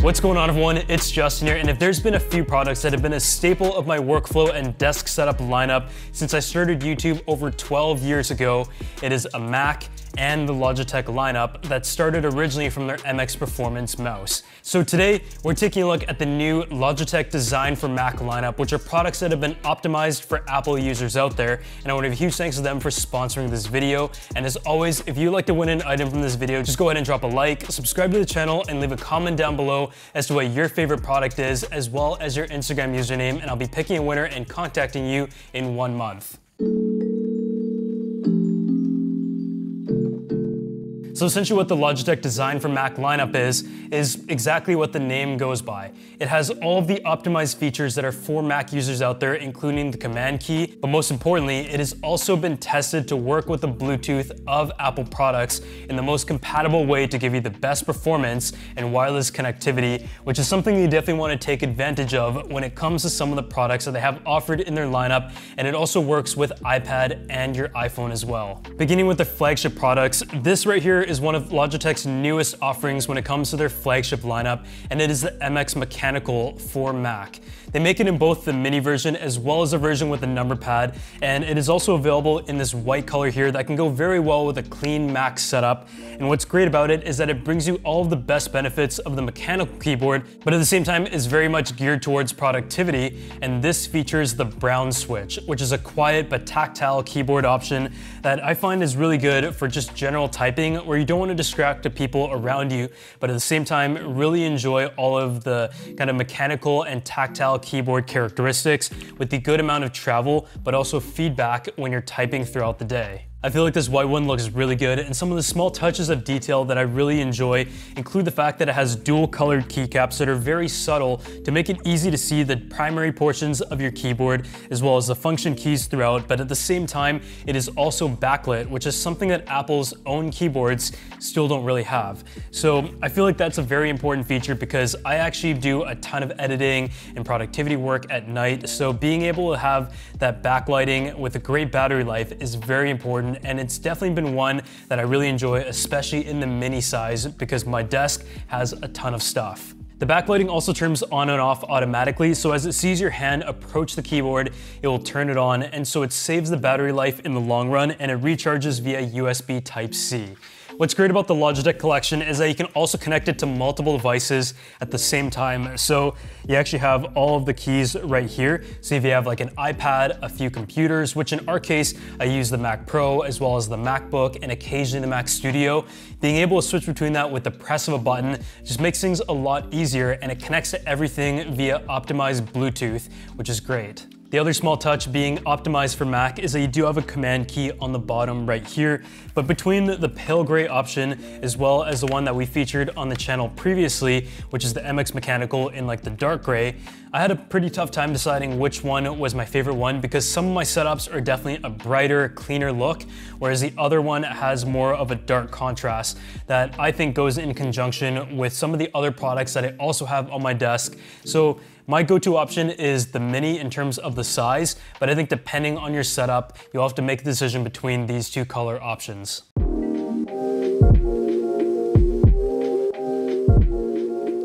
What's going on, everyone? It's Justin here, and if there's been a few products that have been a staple of my workflow and desk setup lineup since I started YouTube over 12 years ago, it is a Mac and the Logitech lineup that started originally from their MX Performance mouse. So today, we're taking a look at the new Logitech Design for Mac lineup, which are products that have been optimized for Apple users out there, and I want to give a huge thanks to them for sponsoring this video. And as always, if you'd like to win an item from this video, just go ahead and drop a like, subscribe to the channel, and leave a comment down below as to what your favorite product is, as well as your Instagram username, and I'll be picking a winner and contacting you in 1 month. So essentially what the Logitech Design for Mac lineup is exactly what the name goes by. It has all of the optimized features that are for Mac users out there, including the command key, but most importantly, it has also been tested to work with the Bluetooth of Apple products in the most compatible way to give you the best performance and wireless connectivity, which is something you definitely want to take advantage of when it comes to some of the products that they have offered in their lineup, and it also works with iPad and your iPhone as well. Beginning with their flagship products, this right here is one of Logitech's newest offerings when it comes to their flagship lineup, and it is the MX Mechanical for Mac. They make it in both the mini version as well as a version with a number pad, and it is also available in this white color here that can go very well with a clean Mac setup. And what's great about it is that it brings you all of the best benefits of the mechanical keyboard, but at the same time is very much geared towards productivity, and this features the brown switch, which is a quiet but tactile keyboard option that I find is really good for just general typing where you don't want to distract the people around you, but at the same time really enjoy all of the kind of mechanical and tactile keyboard characteristics with the good amount of travel, but also feedback when you're typing throughout the day. I feel like this white one looks really good, and some of the small touches of detail that I really enjoy include the fact that it has dual colored keycaps that are very subtle to make it easy to see the primary portions of your keyboard as well as the function keys throughout, but at the same time, it is also backlit, which is something that Apple's own keyboards still don't really have. So I feel like that's a very important feature because I actually do a ton of editing and productivity work at night, so being able to have that backlighting with a great battery life is very important. And it's definitely been one that I really enjoy, especially in the mini size because my desk has a ton of stuff. The backlighting also turns on and off automatically, so as it sees your hand approach the keyboard, it will turn it on, and so it saves the battery life in the long run, and it recharges via USB Type-C. What's great about the Logitech collection is that you can also connect it to multiple devices at the same time. So you actually have all of the keys right here. So if you have like an iPad, a few computers, which in our case, I use the Mac Pro as well as the MacBook and occasionally the Mac Studio, being able to switch between that with the press of a button just makes things a lot easier, and it connects to everything via optimized Bluetooth, which is great. The other small touch being optimized for Mac is that you do have a command key on the bottom right here, but between the pale gray option as well as the one that we featured on the channel previously, which is the MX Mechanical in like the dark gray, I had a pretty tough time deciding which one was my favorite one because some of my setups are definitely a brighter, cleaner look, whereas the other one has more of a dark contrast that I think goes in conjunction with some of the other products that I also have on my desk. So my go-to option is the mini in terms of the size, but I think depending on your setup, you'll have to make a decision between these two color options.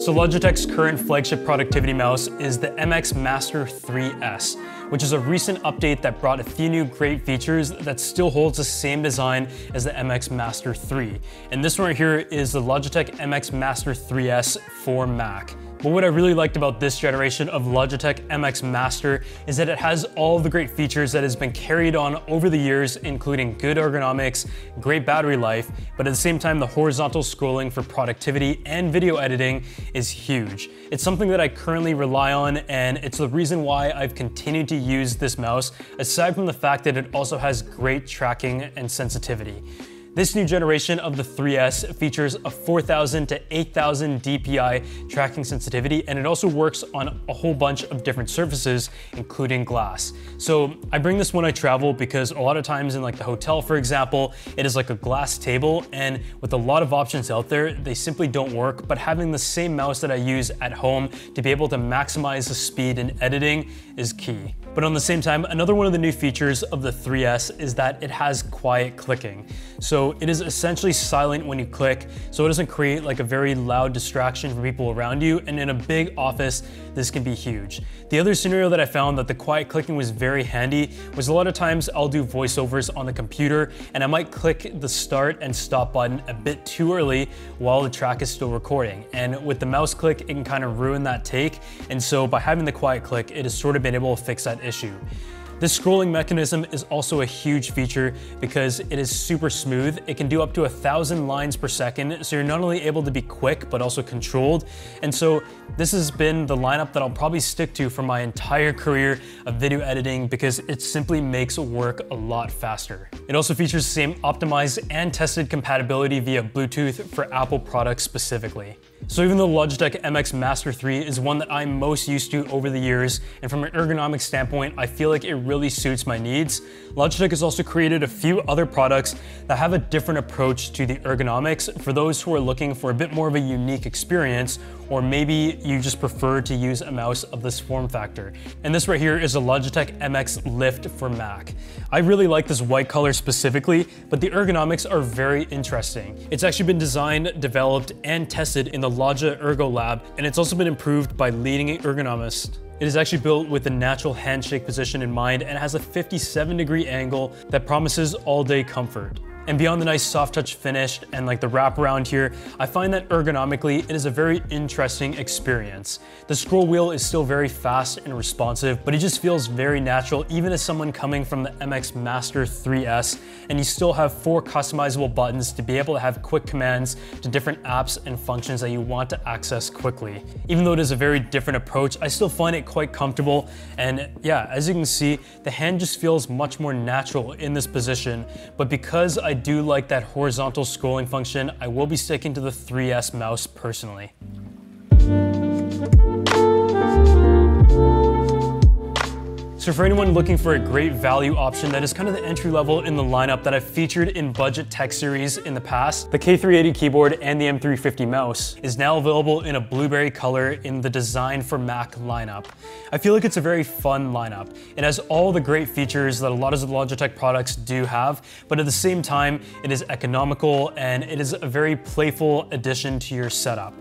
So Logitech's current flagship productivity mouse is the MX Master 3S, which is a recent update that brought a few new great features that still holds the same design as the MX Master 3. And this one right here is the Logitech MX Master 3S for Mac. But what I really liked about this generation of Logitech MX Master is that it has all of the great features that has been carried on over the years, including good ergonomics, great battery life, but at the same time, the horizontal scrolling for productivity and video editing is huge. It's something that I currently rely on, and it's the reason why I've continued to use this mouse, aside from the fact that it also has great tracking and sensitivity. This new generation of the 3S features a 4000 to 8000 DPI tracking sensitivity, and it also works on a whole bunch of different surfaces, including glass. So I bring this when I travel because a lot of times in like the hotel, for example, it is like a glass table, and with a lot of options out there, they simply don't work, but having the same mouse that I use at home to be able to maximize the speed in editing is key. But on the same time, another one of the new features of the 3S is that it has quiet clicking. So it is essentially silent when you click, so it doesn't create like a very loud distraction for people around you. And in a big office, this can be huge. The other scenario that I found that the quiet clicking was very handy was a lot of times I'll do voiceovers on the computer and I might click the start and stop button a bit too early while the track is still recording. And with the mouse click, it can kind of ruin that take. And so by having the quiet click, it has sort of been able to fix that issue. This scrolling mechanism is also a huge feature because it is super smooth. It can do up to 1,000 lines per second, so you're not only able to be quick, but also controlled. And so this has been the lineup that I'll probably stick to for my entire career of video editing because it simply makes work a lot faster. It also features the same optimized and tested compatibility via Bluetooth for Apple products specifically. So even though Logitech MX Master 3 is one that I'm most used to over the years, and from an ergonomic standpoint, I feel like it really suits my needs, Logitech has also created a few other products that have a different approach to the ergonomics for those who are looking for a bit more of a unique experience, or maybe you just prefer to use a mouse of this form factor. And this right here is a Logitech MX Lift for Mac. I really like this white color specifically, but the ergonomics are very interesting. It's actually been designed, developed, and tested in the Logi Ergo Lab, and it's also been improved by leading ergonomists. It is actually built with the natural handshake position in mind and has a 57-degree angle that promises all-day comfort. And beyond the nice soft touch finish and like the wraparound here, I find that ergonomically, it is a very interesting experience. The scroll wheel is still very fast and responsive, but it just feels very natural even as someone coming from the MX Master 3S, and you still have 4 customizable buttons to be able to have quick commands to different apps and functions that you want to access quickly. Even though it is a very different approach, I still find it quite comfortable. And yeah, as you can see, the hand just feels much more natural in this position, but because I do like that horizontal scrolling function, I will be sticking to the 3S mouse personally. So for anyone looking for a great value option that is kind of the entry level in the lineup that I've featured in budget tech series in the past, the K380 keyboard and the M350 mouse is now available in a blueberry color in the Design for Mac lineup. I feel like it's a very fun lineup. It has all the great features that a lot of the Logitech products do have, but at the same time, it is economical and it is a very playful addition to your setup.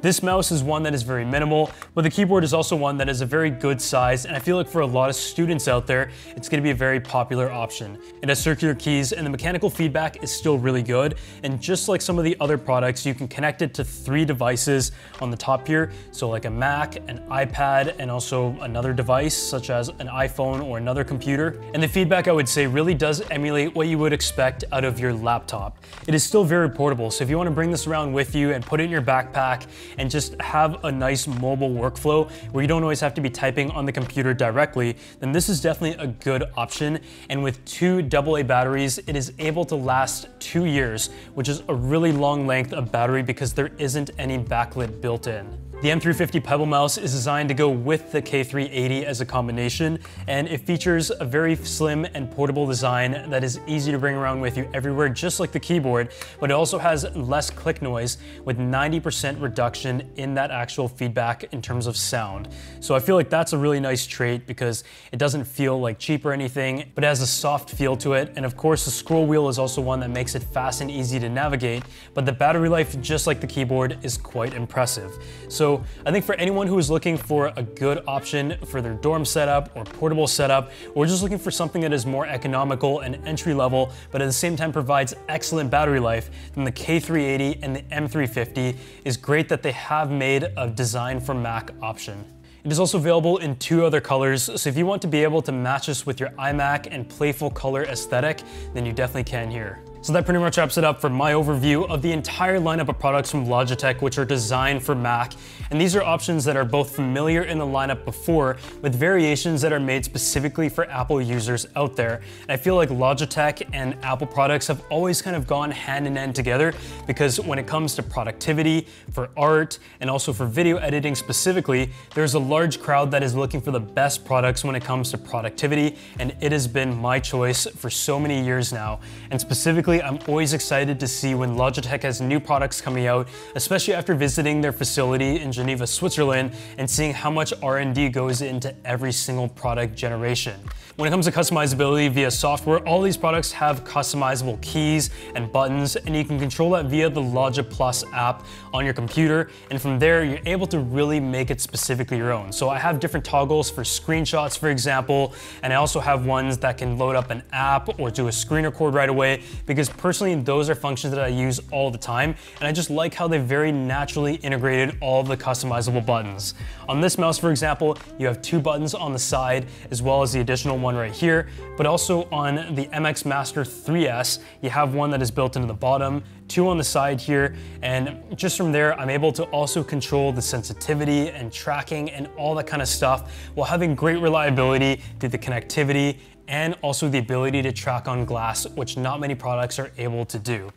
This mouse is one that is very minimal, but the keyboard is also one that is a very good size, and I feel like for a lot of students out there, it's going to be a very popular option. It has circular keys, and the mechanical feedback is still really good, and just like some of the other products, you can connect it to 3 devices on the top here, so like a Mac, an iPad, and also another device, such as an iPhone or another computer. And the feedback, I would say, really does emulate what you would expect out of your laptop. It is still very portable, so if you want to bring this around with you and put it in your backpack, and just have a nice mobile workflow where you don't always have to be typing on the computer directly, then this is definitely a good option. And with 2 AA batteries, it is able to last 2 years, which is a really long length of battery because there isn't any backlit built in. The M350 Pebble mouse is designed to go with the K380 as a combination, and it features a very slim and portable design that is easy to bring around with you everywhere, just like the keyboard, but it also has less click noise with 90% reduction in that actual feedback in terms of sound. So I feel like that's a really nice trait because it doesn't feel like cheap or anything, but it has a soft feel to it. And of course, the scroll wheel is also one that makes it fast and easy to navigate, but the battery life, just like the keyboard, is quite impressive. So I think for anyone who is looking for a good option for their dorm setup or portable setup, or just looking for something that is more economical and entry level, but at the same time provides excellent battery life, then the K380 and the M350 is great that they have made a Design for Mac option. It is also available in 2 other colors, so if you want to be able to match this with your iMac and playful color aesthetic, then you definitely can here. So that pretty much wraps it up for my overview of the entire lineup of products from Logitech, which are designed for Mac. And these are options that are both familiar in the lineup before, with variations that are made specifically for Apple users out there. And I feel like Logitech and Apple products have always kind of gone hand in hand together, because when it comes to productivity, for art, and also for video editing specifically, there's a large crowd that is looking for the best products when it comes to productivity, and it has been my choice for so many years now. And specifically Basically, I'm always excited to see when Logitech has new products coming out, especially after visiting their facility in Geneva, Switzerland, and seeing how much R&D goes into every single product generation. When it comes to customizability via software, all these products have customizable keys and buttons, and you can control that via the Logi Plus app on your computer, and from there you're able to really make it specifically your own. So I have different toggles for screenshots, for example, and I also have ones that can load up an app or do a screen record right away, because personally those are functions that I use all the time, and I just like how they very naturally integrated all of the customizable buttons. On this mouse, for example, you have 2 buttons on the side as well as the additional one right here, but also on the MX Master 3S, you have one that is built into the bottom, 2 on the side here, and just from there, I'm able to also control the sensitivity and tracking and all that kind of stuff while having great reliability through the connectivity and also the ability to track on glass, which not many products are able to do.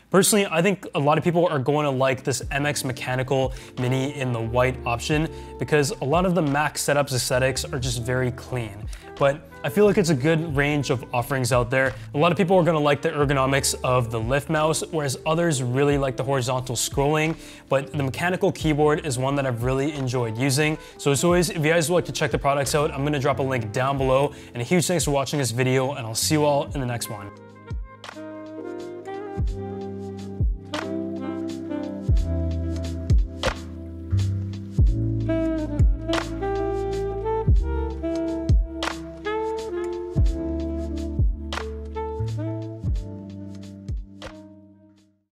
Personally, I think a lot of people are going to like this MX Mechanical Mini in the white option because a lot of the Mac setups aesthetics are just very clean. But I feel like it's a good range of offerings out there. A lot of people are going to like the ergonomics of the lift mouse, whereas others really like the horizontal scrolling. But the mechanical keyboard is one that I've really enjoyed using. So as always, if you guys would like to check the products out, I'm going to drop a link down below. And a huge thanks for watching this video, and I'll see you all in the next one.